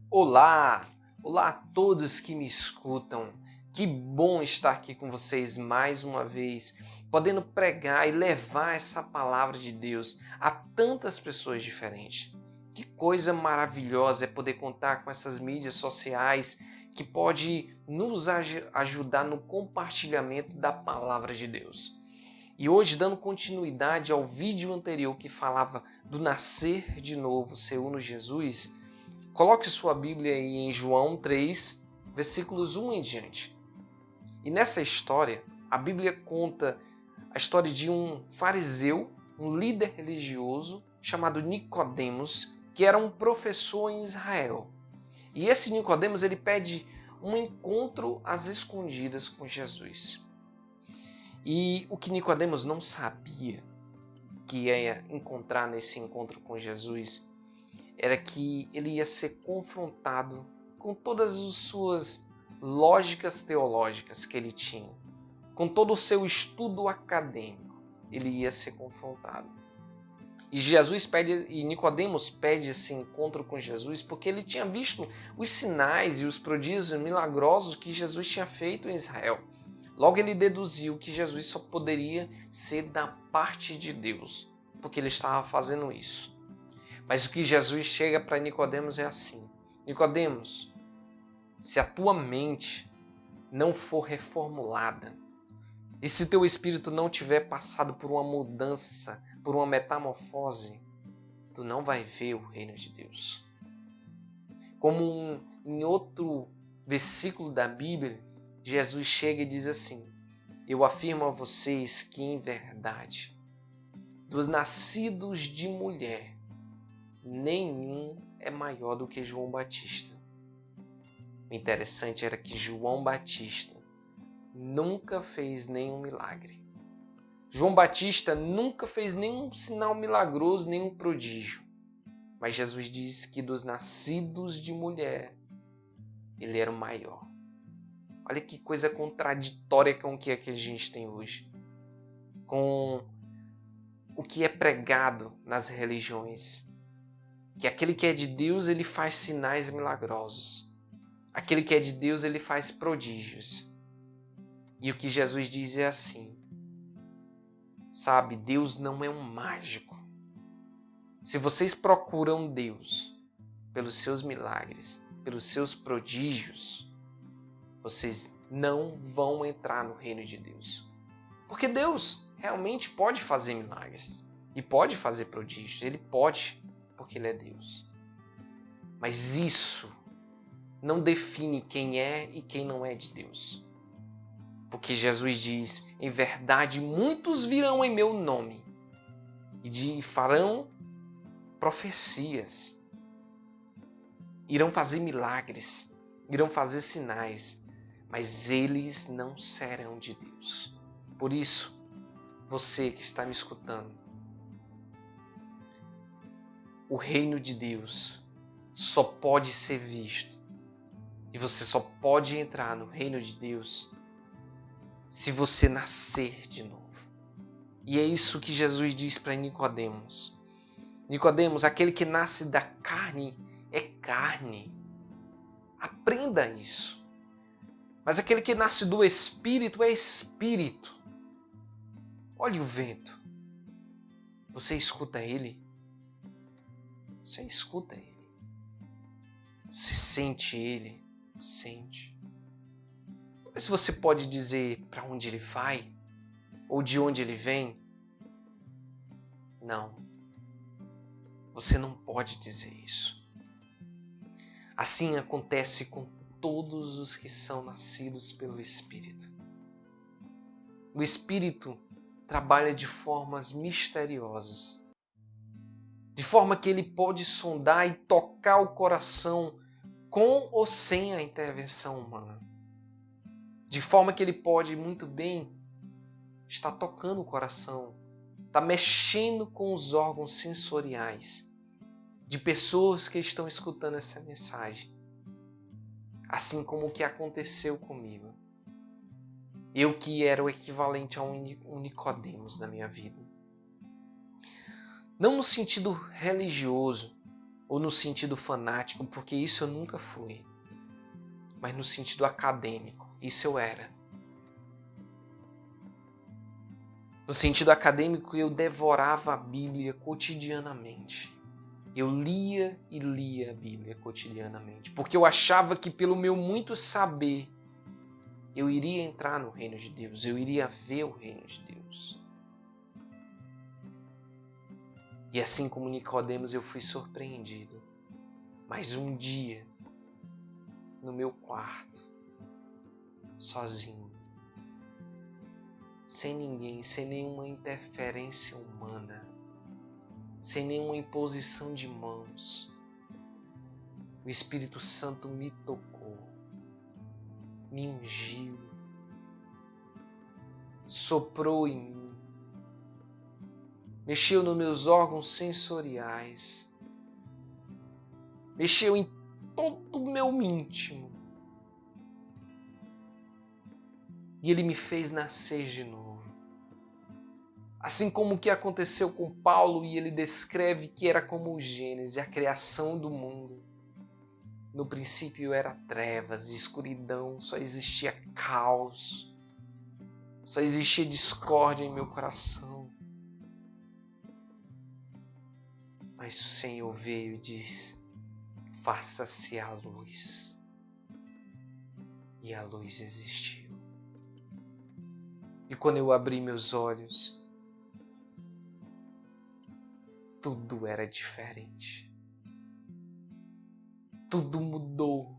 Olá! Olá a todos que me escutam. Que bom estar aqui com vocês mais uma vez, podendo pregar e levar essa palavra de Deus a tantas pessoas diferentes. Que coisa maravilhosa é poder contar com essas mídias sociais que pode nos ajudar no compartilhamento da palavra de Deus. E hoje, dando continuidade ao vídeo anterior que falava do nascer de novo, seu no Jesus, coloque sua Bíblia aí em João 3, versículos 1 em diante. E nessa história, a Bíblia conta a história de um fariseu, um líder religioso chamado Nicodemos, que era um professor em Israel. E esse Nicodemos, ele pede um encontro às escondidas com Jesus. E o que Nicodemos não sabia que ia encontrar nesse encontro com Jesus era que ele ia ser confrontado com todas as suas lógicas teológicas que ele tinha, com todo o seu estudo acadêmico, ele ia ser confrontado. E Nicodemos pede esse encontro com Jesus porque ele tinha visto os sinais e os prodígios milagrosos que Jesus tinha feito em Israel. Logo ele deduziu que Jesus só poderia ser da parte de Deus, porque ele estava fazendo isso. Mas o que Jesus chega para Nicodemos é assim: Nicodemos, se a tua mente não for reformulada, e se teu espírito não tiver passado por uma mudança, por uma metamorfose, tu não vai ver o reino de Deus. Como em outro versículo da Bíblia, Jesus chega e diz assim: eu afirmo a vocês que em verdade, dos nascidos de mulher, nenhum é maior do que João Batista. O interessante era que João Batista nunca fez nenhum milagre. João Batista nunca fez nenhum sinal milagroso, nenhum prodígio. Mas Jesus disse que dos nascidos de mulher, ele era o maior. Olha que coisa contraditória com o que a gente tem hoje. Com o que é pregado nas religiões. Que aquele que é de Deus, ele faz sinais milagrosos. Aquele que é de Deus, ele faz prodígios. E o que Jesus diz é assim: sabe, Deus não é um mágico. Se vocês procuram Deus pelos seus milagres, pelos seus prodígios, vocês não vão entrar no reino de Deus. Porque Deus realmente pode fazer milagres e pode fazer prodígios. Ele pode, porque Ele é Deus. Mas isso não define quem é e quem não é de Deus. Porque Jesus diz: em verdade, muitos virão em meu nome e farão profecias, irão fazer milagres, irão fazer sinais, mas eles não serão de Deus. Por isso, você que está me escutando, o reino de Deus só pode ser visto e você só pode entrar no reino de Deus se você nascer de novo. E é isso que Jesus diz para Nicodemos. Nicodemos, aquele que nasce da carne é carne. Aprenda isso. Mas aquele que nasce do Espírito é Espírito. Olhe o vento. Você escuta ele? Você escuta ele. Você sente ele? Sente. Mas você pode dizer para onde ele vai? Ou de onde ele vem? Não. Você não pode dizer isso. Assim acontece com todos os que são nascidos pelo Espírito. O Espírito trabalha de formas misteriosas, de forma que ele pode sondar e tocar o coração com ou sem a intervenção humana. De forma que ele pode muito bem estar tocando o coração, estar mexendo com os órgãos sensoriais de pessoas que estão escutando essa mensagem. Assim como o que aconteceu comigo. Eu que era o equivalente a um Nicodemos na minha vida. Não no sentido religioso, ou no sentido fanático, porque isso eu nunca fui, mas no sentido acadêmico, isso eu era. No sentido acadêmico, eu devorava a Bíblia cotidianamente. Eu lia e lia a Bíblia cotidianamente, porque eu achava que pelo meu muito saber, eu iria entrar no reino de Deus, eu iria ver o reino de Deus. E assim como Nicodemos, eu fui surpreendido. Mas um dia, no meu quarto, sozinho, sem ninguém, sem nenhuma interferência humana, sem nenhuma imposição de mãos, o Espírito Santo me tocou, me ungiu, soprou em mim, mexeu nos meus órgãos sensoriais, mexeu em todo o meu íntimo. E Ele me fez nascer de novo. Assim como o que aconteceu com Paulo, e ele descreve que era como o Gênesis, a criação do mundo. No princípio era trevas, escuridão, só existia caos, só existia discórdia em meu coração. Mas o Senhor veio e disse: faça-se a luz. E a luz existiu. E quando eu abri meus olhos, tudo era diferente. Tudo mudou.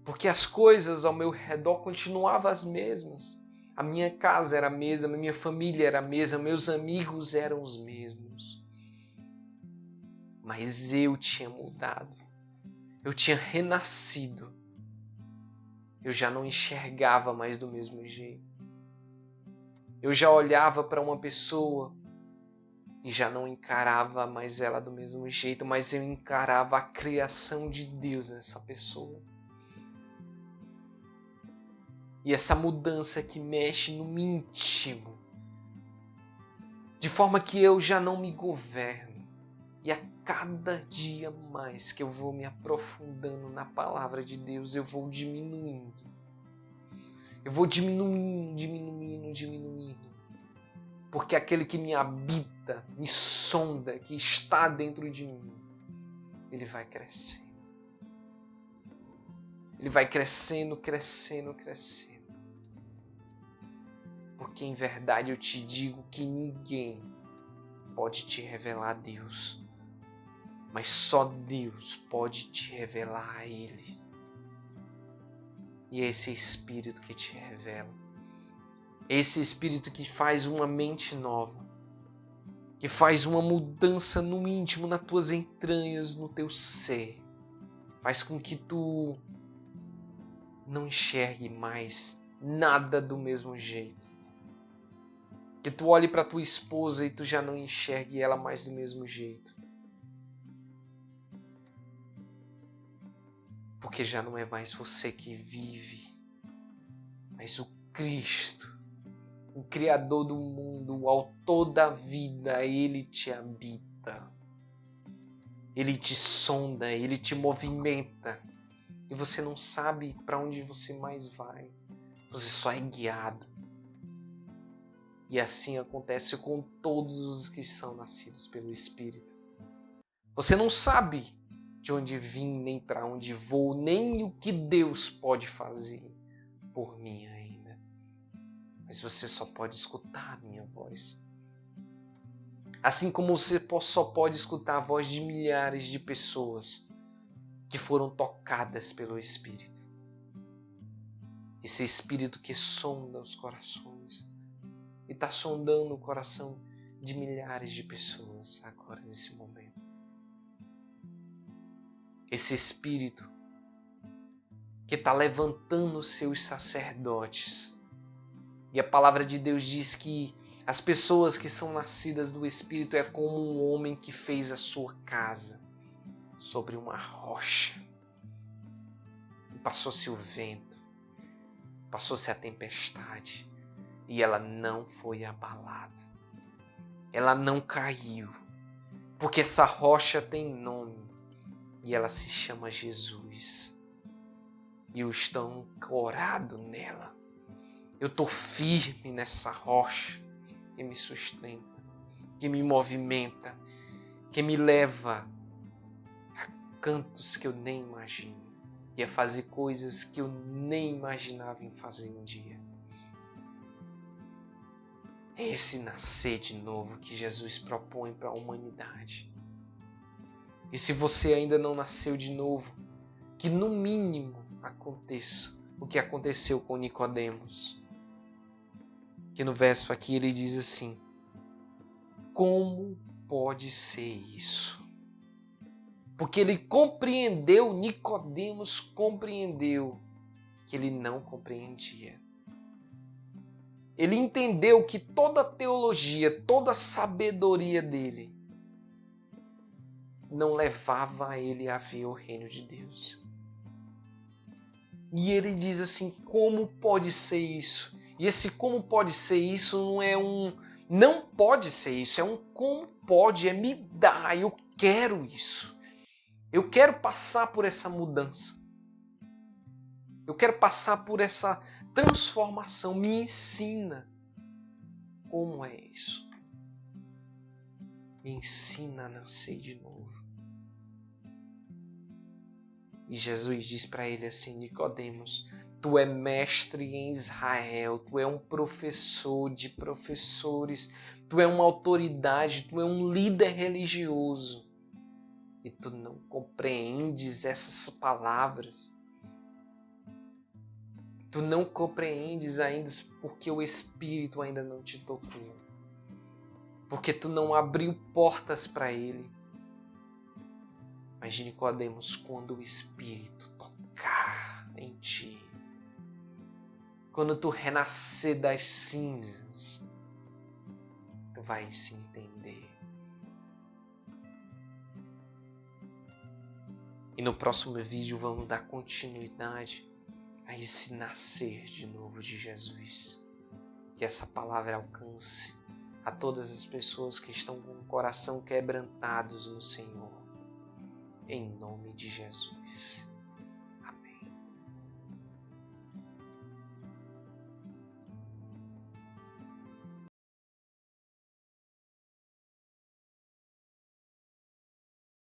Porque as coisas ao meu redor continuavam as mesmas. A minha casa era a mesma, a minha família era a mesma, meus amigos eram os mesmos. Mas eu tinha mudado. Eu tinha renascido. Eu já não enxergava mais do mesmo jeito. Eu já olhava para uma pessoa e já não encarava mais ela do mesmo jeito, mas eu encarava a criação de Deus nessa pessoa. E essa mudança que mexe no íntimo, de forma que eu já não me governo. E a cada dia mais que eu vou me aprofundando na palavra de Deus, eu vou diminuindo. Eu vou diminuindo. Porque aquele que me habita, me sonda, que está dentro de mim, ele vai crescendo. Ele vai crescendo. Porque em verdade eu te digo que ninguém pode te revelar a Deus. Mas só Deus pode te revelar a Ele. E é esse Espírito que te revela. Esse Espírito que faz uma mente nova. Que faz uma mudança no íntimo, nas tuas entranhas, no teu ser. Faz com que tu não enxergue mais nada do mesmo jeito. Que tu olhe para tua esposa e tu já não enxergue ela mais do mesmo jeito. Porque já não é mais você que vive, mas o Cristo, o Criador do mundo, o Autor da vida, Ele te habita. Ele te sonda, Ele te movimenta. E você não sabe para onde você mais vai. Você só é guiado. E assim acontece com todos os que são nascidos pelo Espírito. Você não sabe de onde vim, nem para onde vou, nem o que Deus pode fazer por mim ainda. Mas você só pode escutar a minha voz. Assim como você só pode escutar a voz de milhares de pessoas que foram tocadas pelo Espírito. Esse Espírito que sonda os corações. E está sondando o coração de milhares de pessoas agora, nesse momento. Esse Espírito que está levantando os seus sacerdotes. E a palavra de Deus diz que as pessoas que são nascidas do Espírito é como um homem que fez a sua casa sobre uma rocha. E passou-se o vento, passou-se a tempestade, e ela não foi abalada. Ela não caiu, Porque essa rocha tem nome e ela se chama Jesus. E eu estou ancorado nela. Eu estou firme nessa rocha que me sustenta, que me movimenta, que me leva a cantos que eu nem imagino e a fazer coisas que eu nem imaginava em fazer um dia. É esse nascer de novo que Jesus propõe para a humanidade. E se você ainda não nasceu de novo, que no mínimo aconteça o que aconteceu com Nicodemos. Que no verso aqui ele diz assim: como pode ser isso? Porque ele compreendeu, Nicodemos compreendeu que ele não compreendia. Ele entendeu que toda a teologia, toda a sabedoria dele não levava ele a ver o reino de Deus. E ele diz assim, como pode ser isso? E esse como pode ser isso não pode ser isso, é um como pode, é me dá, eu quero isso. Eu quero passar por essa mudança. Eu quero passar por essa transformação. Me ensina como é isso. Me ensina a nascer de novo. E Jesus diz para ele assim, Nicodemos, tu é mestre em Israel, tu é um professor de professores, tu é uma autoridade, tu é um líder religioso. E tu não compreendes essas palavras. Tu não compreendes ainda porque o Espírito ainda não te tocou. Porque tu não abriu portas para ele. Mas Nicodemos, quando o Espírito tocar em ti, quando tu renascer das cinzas, tu vais se entender. E no próximo vídeo vamos dar continuidade a esse nascer de novo de Jesus. Que essa palavra alcance a todas as pessoas que estão com o coração quebrantados no Senhor. Em nome de Jesus.